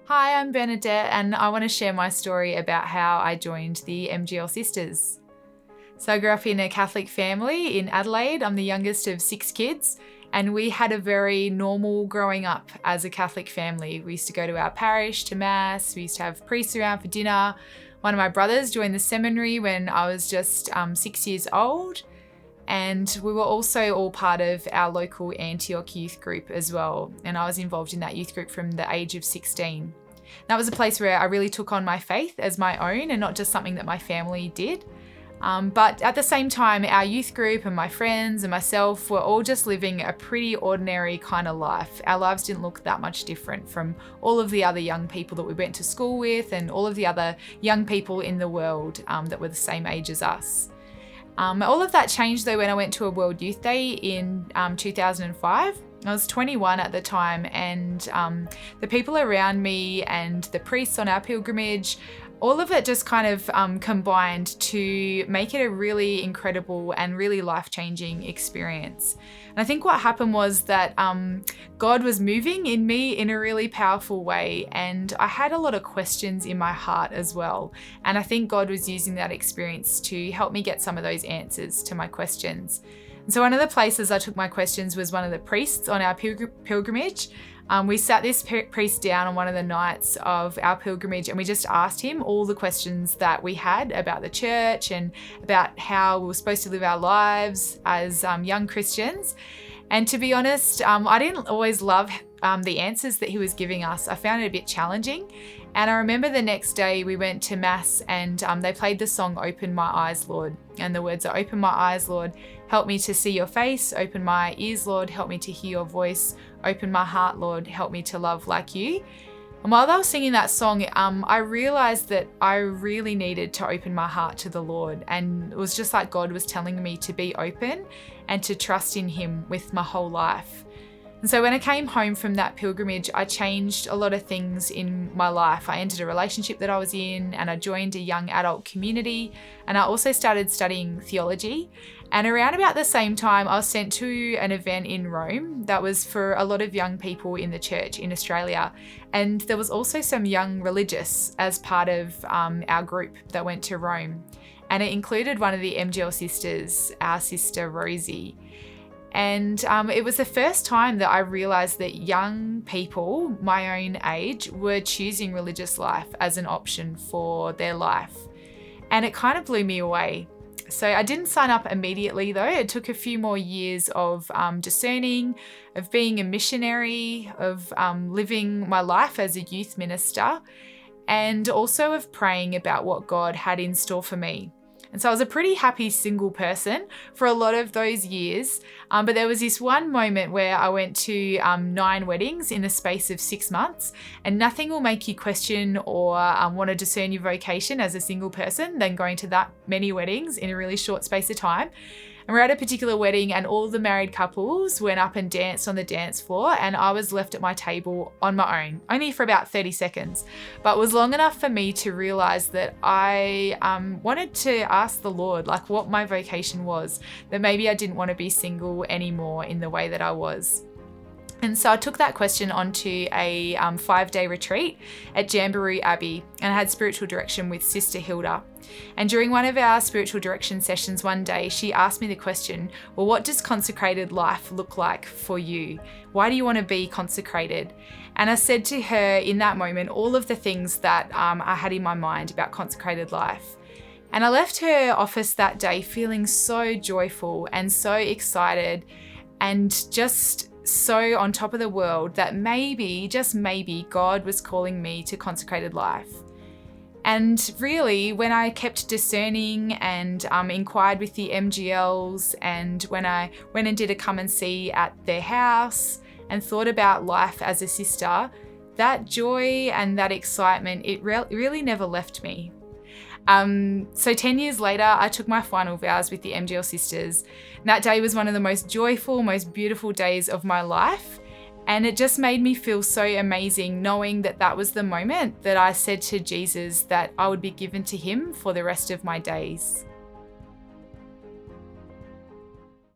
Hi, I'm Bernadette, and I want to share my story about how I joined the MGL Sisters. So I grew up in a Catholic family in Adelaide. I'm the youngest of 6 kids, and we had a very normal growing up as a Catholic family. We used to go to our parish to Mass, we used to have priests around for dinner. One of my brothers joined the seminary when I was just 6 years old. And we were also all part of our local Antioch youth group as well. And I was involved in that youth group from the age of 16. That was a place where I really took on my faith as my own and not just something that my family did. But at the same time, our youth group and my friends and myself were all just living a pretty ordinary kind of life. Our lives didn't look that much different from all of the other young people that we went to school with and all of the other young people in the world that were the same age as us. All of that changed though when I went to a World Youth Day in 2005. I was 21 at the time, and the people around me and the priests on our pilgrimage, all of it just kind of combined to make it a really incredible and really life-changing experience. And I think what happened was that God was moving in me in a really powerful way, and I had a lot of questions in my heart as well. And I think God was using that experience to help me get some of those answers to my questions. And so one of the places I took my questions was one of the priests on our pilgrimage. We sat this priest down on one of the nights of our pilgrimage, and we just asked him all the questions that we had about the church and about how we were supposed to live our lives as young Christians. And to be honest, I didn't always love the answers that he was giving us. I found it a bit challenging. And I remember the next day we went to Mass, and they played the song "Open My Eyes, Lord." And the words are, "Open my eyes, Lord, help me to see your face. Open my ears, Lord, help me to hear your voice. Open my heart, Lord, help me to love like you." And while they were singing that song, I realized that I really needed to open my heart to the Lord. And it was just like God was telling me to be open and to trust in him with my whole life. And so when I came home from that pilgrimage, I changed a lot of things in my life. I ended a relationship that I was in, and I joined a young adult community, and I also started studying theology. And around about the same time, I was sent to an event in Rome that was for a lot of young people in the church in Australia. And there was also some young religious as part of our group that went to Rome. And it included one of the MGL sisters, our sister Rosie. And it was the first time that I realised that young people my own age were choosing religious life as an option for their life. And it kind of blew me away. So I didn't sign up immediately though. It took a few more years of discerning, of being a missionary, of living my life as a youth minister, and also of praying about what God had in store for me. And so I was a pretty happy single person for a lot of those years. But there was this one moment where I went to 9 weddings in the space of 6 months, and nothing will make you question or want to discern your vocation as a single person than going to that many weddings in a really short space of time. And we're at a particular wedding, and all the married couples went up and danced on the dance floor, and I was left at my table on my own, only for about 30 seconds. But it was long enough for me to realize that I wanted to ask the Lord like what my vocation was, that maybe I didn't want to be single anymore in the way that I was. And so I took that question onto a 5-day retreat at Jamboree Abbey, and I had spiritual direction with Sister Hilda. And during one of our spiritual direction sessions one day, she asked me the question, well, what does consecrated life look like for you? Why do you want to be consecrated? And I said to her in that moment all of the things that I had in my mind about consecrated life. And I left her office that day feeling so joyful and so excited and just so on top of the world that maybe, just maybe, God was calling me to consecrated life. And really, when I kept discerning and inquired with the MGLs, and when I went and did a come and see at their house and thought about life as a sister, that joy and that excitement, it really never left me. So 10 years later, I took my final vows with the MGL sisters. And that day was one of the most joyful, most beautiful days of my life. And it just made me feel so amazing knowing that that was the moment that I said to Jesus that I would be given to him for the rest of my days.